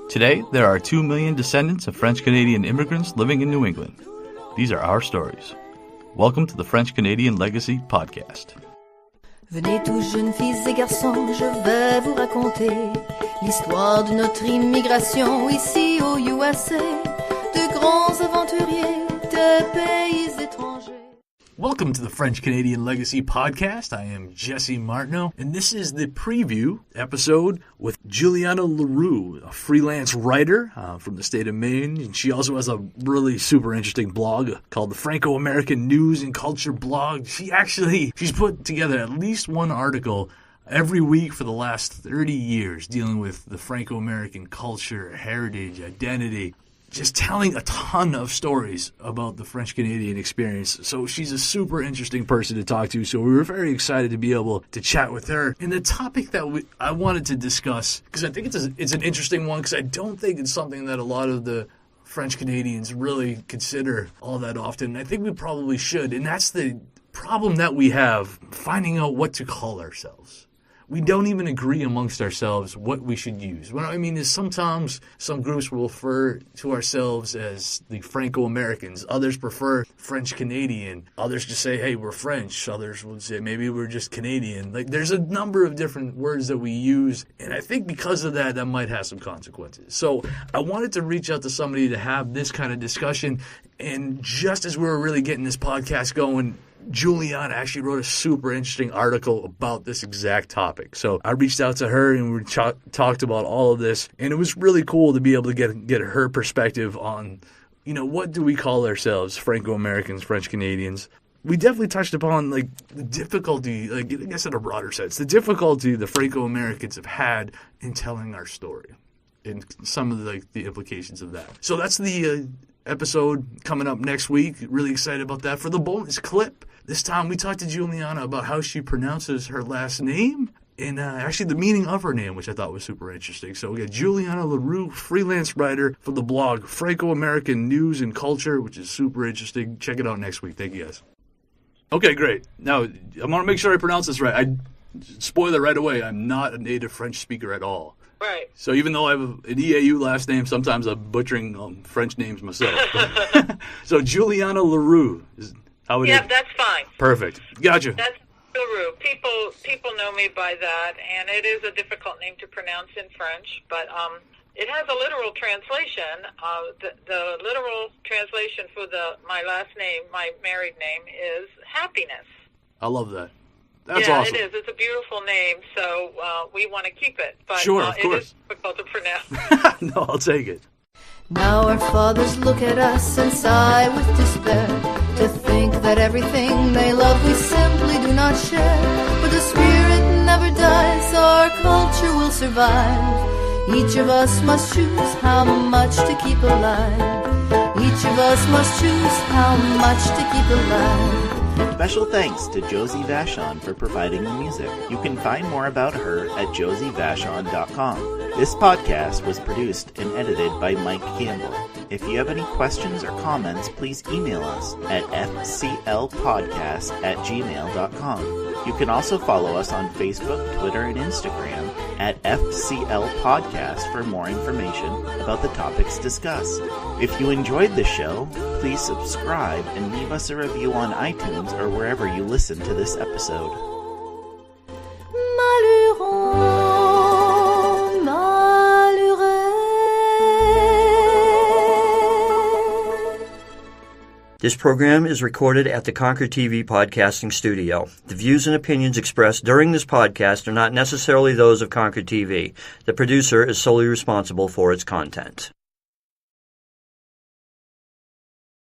Today, there are 2 million descendants of French-Canadian immigrants living in New England. These are our stories. Welcome to the French-Canadian Legacy Podcast. Venez tous jeunes filles et garçons, je vais vous raconter l'histoire de notre immigration ici au USA, de grands aventuriers, de pays étrangers. Welcome to the French-Canadian Legacy Podcast. I am Jesse Martineau, and this is the preview episode with Juliana L'Heureux, a freelance writer from the state of Maine. And she also has a really super interesting blog called the Franco-American News and Culture blog. She's put together at least one article every week for the last 30 years dealing with the Franco-American culture, heritage, identity. Just telling a ton of stories about the French-Canadian experience. So she's a super interesting person to talk to. So we were very excited to be able to chat with her. And the topic that I wanted to discuss, because I think it's an interesting one, because I don't think it's something that a lot of the French-Canadians really consider all that often. I think we probably should. And that's the problem that we have, finding out what to call ourselves. We don't even agree amongst ourselves what we should use. What I mean is sometimes some groups will refer to ourselves as the Franco-Americans. Others prefer French-Canadian. Others just say, hey, we're French. Others would say, maybe we're just Canadian. Like, there's a number of different words that we use, and I think because of that, that might have some consequences. So I wanted to reach out to somebody to have this kind of discussion, and just as we were really getting this podcast going, Juliana actually wrote a super interesting article about this exact topic. So I reached out to her and we talked about all of this. And it was really cool to be able to get her perspective on, what do we call ourselves, Franco-Americans, French-Canadians. We definitely touched upon, the difficulty, I guess in a broader sense, the difficulty the Franco-Americans have had in telling our story and some of the implications of that. So that's the episode coming up next week. Really excited about that. For the bonus clip, this time we talked to Juliana about how she pronounces her last name and actually the meaning of her name, which I thought was super interesting. So we got Juliana L'Heureux, freelance writer for the blog Franco-American News and Culture, which is super interesting. Check it out next week. Thank you, guys. Okay, great. Now, I want to make sure I pronounce this right. Spoiler right away, I'm not a native French speaker at all. Right. So even though I have an EAU last name, sometimes I'm butchering French names myself. So Juliana L'Heureux is how it is. Yeah, that's fine. Perfect. Gotcha. That's L'Heureux. People know me by that, and it is a difficult name to pronounce in French, but it has a literal translation. The literal translation for my last name, my married name, is happiness. I love that. That's awesome. It is. It's a beautiful name, so we want to keep it. But sure, of course. It is difficult to pronounce. No, I'll take it. Now our fathers look at us and sigh with despair, to think that everything they love we simply do not share. But the spirit never dies, our culture will survive. Each of us must choose how much to keep alive. Each of us must choose how much to keep alive. Special thanks to Josie Vachon for providing the music. You can find more about her at josievachon.com. This podcast was produced and edited by Mike Campbell. If you have any questions or comments, please email us at fclpodcast@gmail.com. You can also follow us on Facebook, Twitter, and Instagram at FCL Podcast for more information about the topics discussed. If you enjoyed the show, please subscribe and leave us a review on iTunes or wherever you listen to this episode. This program is recorded at the Concord TV Podcasting Studio. The views and opinions expressed during this podcast are not necessarily those of Concord TV. The producer is solely responsible for its content.